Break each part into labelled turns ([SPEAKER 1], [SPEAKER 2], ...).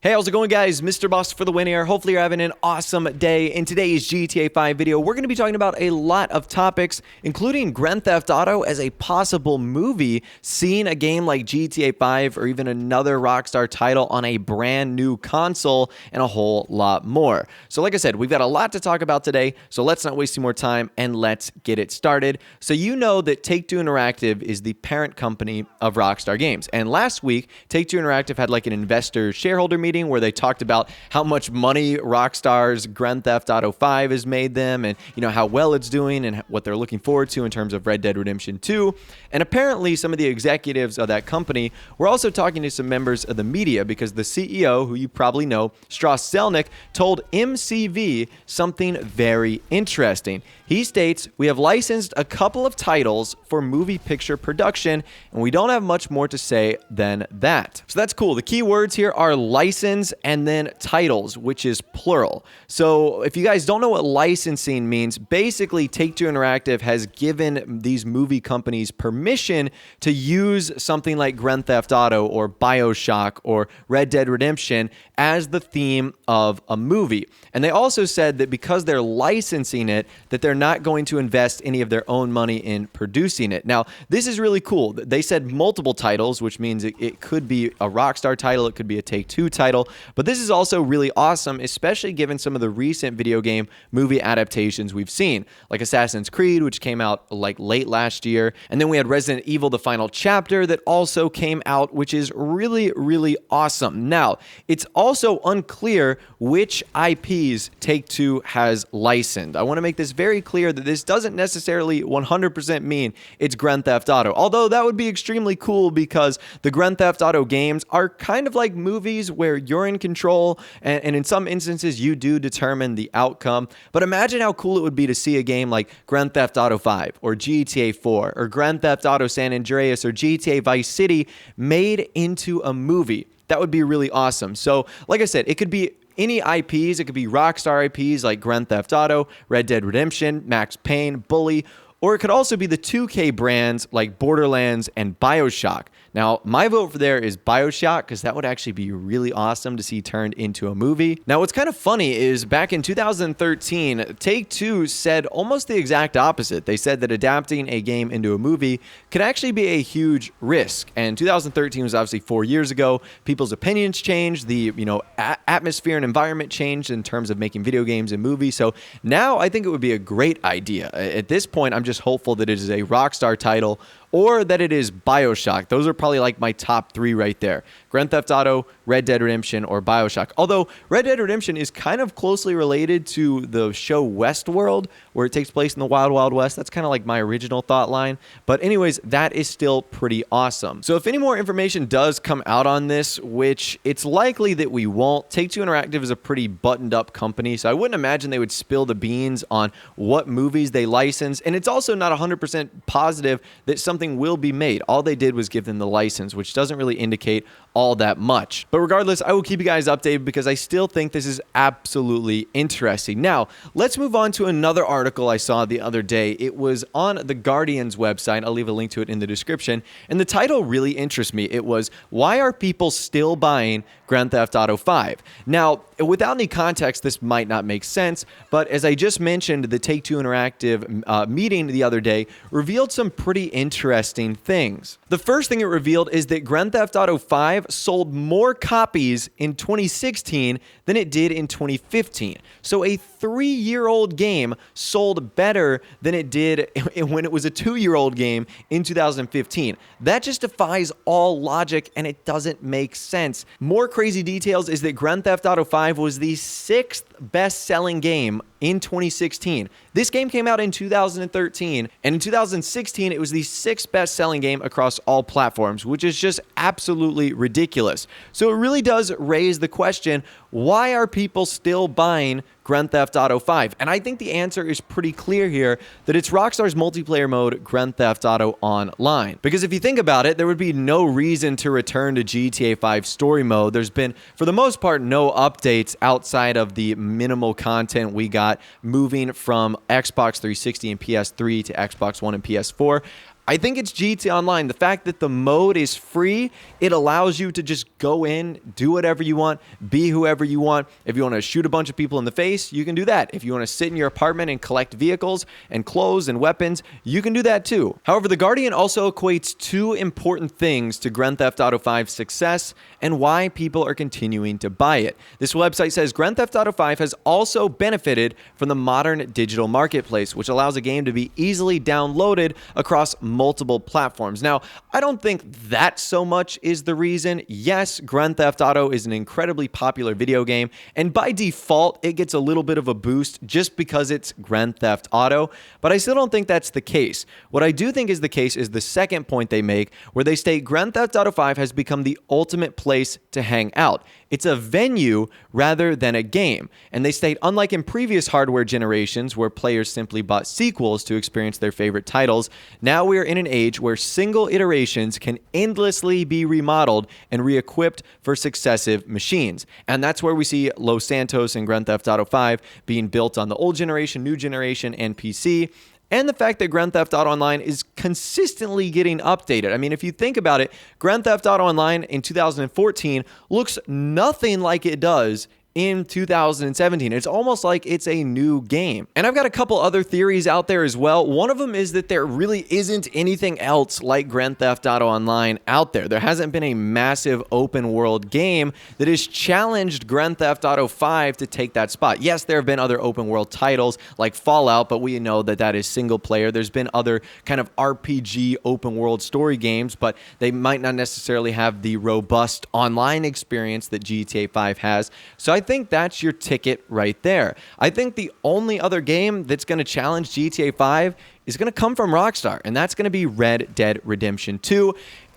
[SPEAKER 1] Hey, how's it going, guys? Mr. Boss for the win here. Hopefully you're having an awesome day. In today's GTA 5 video, we're going to be talking about a lot of topics, including Grand Theft Auto as a possible movie, seeing a game like GTA 5 or even another Rockstar title on a brand new console, and a whole lot more. So like I said, we've got a lot to talk about today, so let's not waste any more time and let's get it started. So you know that Take-Two Interactive is the parent company of Rockstar Games, and last week, Take-Two Interactive had like an investor shareholder meeting where they talked about how much money Rockstar's Grand Theft Auto 5 has made them, and how well it's doing and what they're looking forward to in terms of Red Dead Redemption 2. And apparently some of the executives of that company were also talking to some members of the media, because the CEO, who you probably know, Strauss Zelnick, told MCV something very interesting. He states, "We have licensed a couple of titles for movie picture production, and we don't have much more to say than that." So that's cool. The key words here are license and then titles, which is plural. So if you guys don't know what licensing means, basically Take-Two Interactive has given these movie companies permission to use something like Grand Theft Auto or BioShock or Red Dead Redemption as the theme of a movie. And they also said that because they're licensing it, that they're not going to invest any of their own money in producing it. Now, this is really cool. They said multiple titles, which means it could be a Rockstar title, it could be a Take-Two title, but this is also really awesome, especially given some of the recent video game movie adaptations we've seen, like Assassin's Creed, which came out like late last year, and then we had Resident Evil: The Final Chapter that also came out, which is really, really awesome. Now, it's also unclear which IPs Take-Two has licensed. I want to make this very clear that this doesn't necessarily 100% mean it's Grand Theft Auto, although that would be extremely cool because the Grand Theft Auto games are kind of like movies where you're in control, and in some instances you do determine the outcome. But imagine how cool it would be to see a game like Grand Theft Auto 5 or GTA 4 or Grand Theft Auto San Andreas or GTA Vice City made into a movie. That would be really awesome. So like I said, it could be any IPs. It could be Rockstar IPs like Grand Theft Auto, Red Dead Redemption, Max Payne, Bully, or it could also be the 2K brands like Borderlands and BioShock. Now, my vote for there is BioShock, because that would actually be really awesome to see turned into a movie. Now, what's kind of funny is back in 2013, Take-Two said almost the exact opposite. They said that adapting a game into a movie could actually be a huge risk. And 2013 was obviously 4 years ago. People's opinions changed. The atmosphere and environment changed in terms of making video games and movies. So now I think it would be a great idea. At this point, I'm just hopeful that it is a Rockstar title or that it is BioShock. Those are probably like my top three right there. Grand Theft Auto, Red Dead Redemption, or BioShock. Although Red Dead Redemption is kind of closely related to the show Westworld, where it takes place in the Wild Wild West. That's kind of like my original thought line. But anyways, that is still pretty awesome. So if any more information does come out on this, which it's likely that we won't, Take-Two Interactive is a pretty buttoned up company, so I wouldn't imagine they would spill the beans on what movies they license. And it's also not 100% positive that something will be made. All they did was give them the license, which doesn't really indicate all that much. But regardless, I will keep you guys updated because I still think this is absolutely interesting. Now, let's move on to another article I saw the other day. It was on the Guardian's website. I'll leave a link to it in the description. And the title really interests me. It was, "Why Are People Still Buying Grand Theft Auto 5?" Now, without any context, this might not make sense, but as I just mentioned, the Take-Two Interactive meeting the other day revealed some pretty interesting things. The first thing it revealed is that Grand Theft Auto 5 sold more copies in 2016 than it did in 2015. So a 3-year-old game sold better than it did when it was a 2-year-old game in 2015. That just defies all logic, and it doesn't make sense. More crazy details is that Grand Theft Auto 5 was the 6th best-selling game in 2016. This game came out in 2013, and in 2016, it was the 6th best-selling game across all platforms, which is just absolutely ridiculous. So it really does raise the question, why are people still buying Grand Theft Auto 5? And I think the answer is pretty clear here, that it's Rockstar's multiplayer mode, Grand Theft Auto Online. Because if you think about it, there would be no reason to return to GTA 5 story mode. There's been, for the most part, no updates outside of the minimal content we got moving from Xbox 360 and PS3 to Xbox One and PS4. I think it's GTA Online. The fact that the mode is free, it allows you to just go in, do whatever you want, be whoever you want. If you want to shoot a bunch of people in the face, you can do that. If you want to sit in your apartment and collect vehicles and clothes and weapons, you can do that too. However, The Guardian also equates two important things to Grand Theft Auto 5's success and why people are continuing to buy it. This website says Grand Theft Auto 5 has also benefited from the modern digital marketplace, which allows a game to be easily downloaded across multiple platforms. Now, I don't think that so much is the reason. Yes, Grand Theft Auto is an incredibly popular video game, and by default, it gets a little bit of a boost just because it's Grand Theft Auto, but I still don't think that's the case. What I do think is the case is the second point they make, where they state Grand Theft Auto 5 has become the ultimate place to hang out. It's a venue rather than a game. And they state, unlike in previous hardware generations where players simply bought sequels to experience their favorite titles, now we are in an age where single iterations can endlessly be remodeled and re-equipped for successive machines. And that's where we see Los Santos and Grand Theft Auto 5 being built on the old generation, new generation, and PC. And the fact that Grand Theft Auto Online is consistently getting updated. I mean, if you think about it, Grand Theft Auto Online in 2014 looks nothing like it does in 2017. It's almost like it's a new game. And I've got a couple other theories out there as well. One of them is that there really isn't anything else like Grand Theft Auto Online out there. There hasn't been a massive open world game that has challenged Grand Theft Auto 5 to take that spot. Yes, there have been other open world titles like Fallout, but we know that that is single player. There's been other kind of RPG open world story games, but they might not necessarily have the robust online experience that GTA 5 has. So I think that's your ticket right there. I think the only other game that's going to challenge GTA 5 is going to come from Rockstar, and that's going to be Red Dead Redemption 2.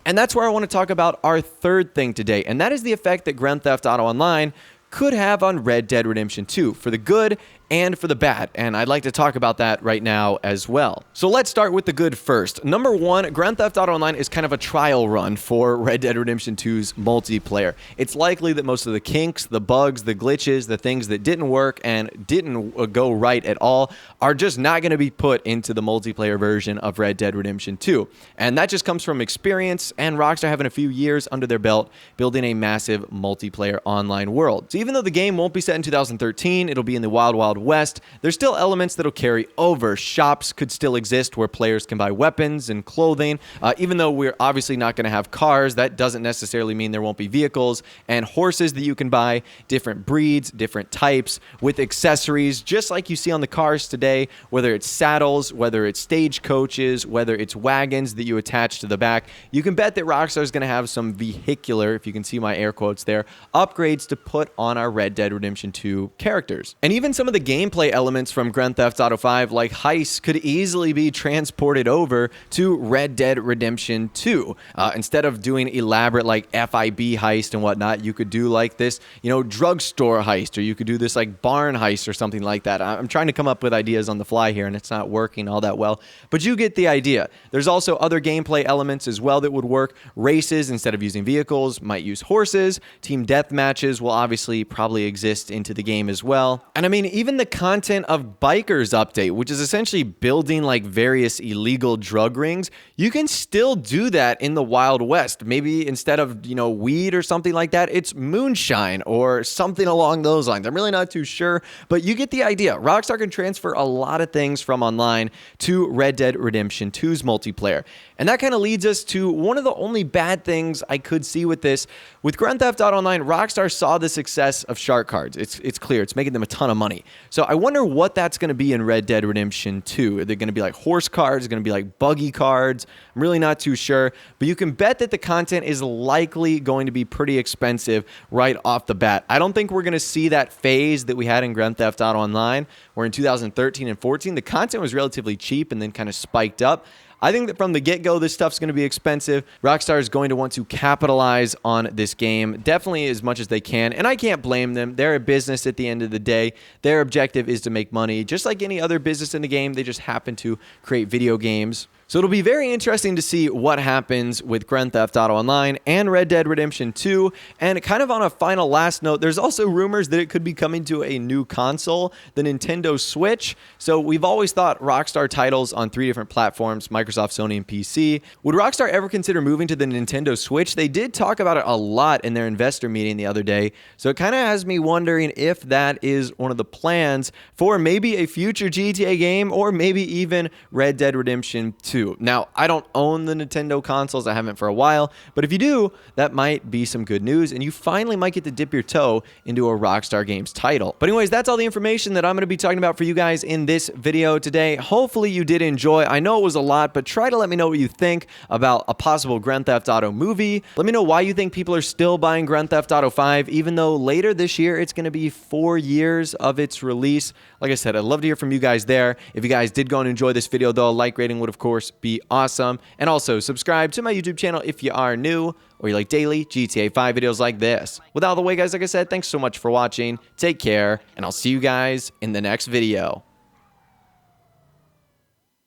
[SPEAKER 1] And that's where I want to talk about our third thing today, and that is the effect that Grand Theft Auto Online could have on Red Dead Redemption 2, for the good and for the bad, and I'd like to talk about that right now as well. So let's start with the good first. Number one, Grand Theft Auto Online is kind of a trial run for Red Dead Redemption 2's multiplayer. It's likely that most of the kinks, the bugs, the glitches, the things that didn't work and didn't go right at all are just not going to be put into the multiplayer version of Red Dead Redemption 2. And that just comes from experience and Rockstar having a few years under their belt building a massive multiplayer online world. So even though the game won't be set in 2013, it'll be in the Wild Wild West, there's still elements that'll carry over. Shops could still exist where players can buy weapons and clothing. Even though we're obviously not going to have cars, that doesn't necessarily mean there won't be vehicles and horses that you can buy, different breeds, different types, with accessories, just like you see on the cars today, whether it's saddles, whether it's stagecoaches, whether it's wagons that you attach to the back. You can bet that Rockstar is going to have some vehicular, if you can see my air quotes there, upgrades to put on our Red Dead Redemption 2 characters. And even some of the gameplay elements from Grand Theft Auto 5, like heists, could easily be transported over to Red Dead Redemption 2. Instead of doing elaborate like FIB heist and whatnot, you could do like this, drugstore heist, or you could do this like barn heist or something like that. I'm trying to come up with ideas on the fly here, and it's not working all that well, but you get the idea. There's also other gameplay elements as well that would work. Races, instead of using vehicles, might use horses. Team death matches will obviously probably exist into the game as well. And I mean, even the content of Bikers Update, which is essentially building like various illegal drug rings, you can still do that in the Wild West. Maybe instead of, weed or something like that, it's moonshine or something along those lines. I'm really not too sure, but you get the idea. Rockstar can transfer a lot of things from online to Red Dead Redemption 2's multiplayer. And that kind of leads us to one of the only bad things I could see with this. With Grand Theft Auto Online, Rockstar saw the success of shark cards. It's clear. It's making them a ton of money. So I wonder what that's going to be in Red Dead Redemption 2. Are they going to be like horse cards? Are they going to be like buggy cards? I'm really not too sure. But you can bet that the content is likely going to be pretty expensive right off the bat. I don't think we're going to see that phase that we had in Grand Theft Auto Online, where in 2013 and 14, the content was relatively cheap and then kind of spiked up. I think that from the get-go, this stuff's going to be expensive. Rockstar is going to want to capitalize on this game, definitely as much as they can, and I can't blame them. They're a business at the end of the day. Their objective is to make money. Just like any other business in the game, they just happen to create video games So it'll be very interesting to see what happens with Grand Theft Auto Online and Red Dead Redemption 2. And kind of on a final last note, there's also rumors that it could be coming to a new console, the Nintendo Switch. So we've always thought Rockstar titles on 3 different platforms, Microsoft, Sony, and PC. Would Rockstar ever consider moving to the Nintendo Switch? They did talk about it a lot in their investor meeting the other day. So it kind of has me wondering if that is one of the plans for maybe a future GTA game or maybe even Red Dead Redemption 2. Now, I don't own the Nintendo consoles. I haven't for a while. But if you do, that might be some good news. And you finally might get to dip your toe into a Rockstar Games title. But anyways, that's all the information that I'm going to be talking about for you guys in this video today. Hopefully you did enjoy. I know it was a lot, but try to let me know what you think about a possible Grand Theft Auto movie. Let me know why you think people are still buying Grand Theft Auto 5, even though later this year it's going to be 4 years of its release. Like I said, I'd love to hear from you guys there. If you guys did go and enjoy this video, though, a like rating would, of course, be awesome. And also, subscribe to my YouTube channel if you are new or you like daily GTA 5 videos like this. With all the way, guys, like I said, thanks so much for watching. Take care, and I'll see you guys in the next video.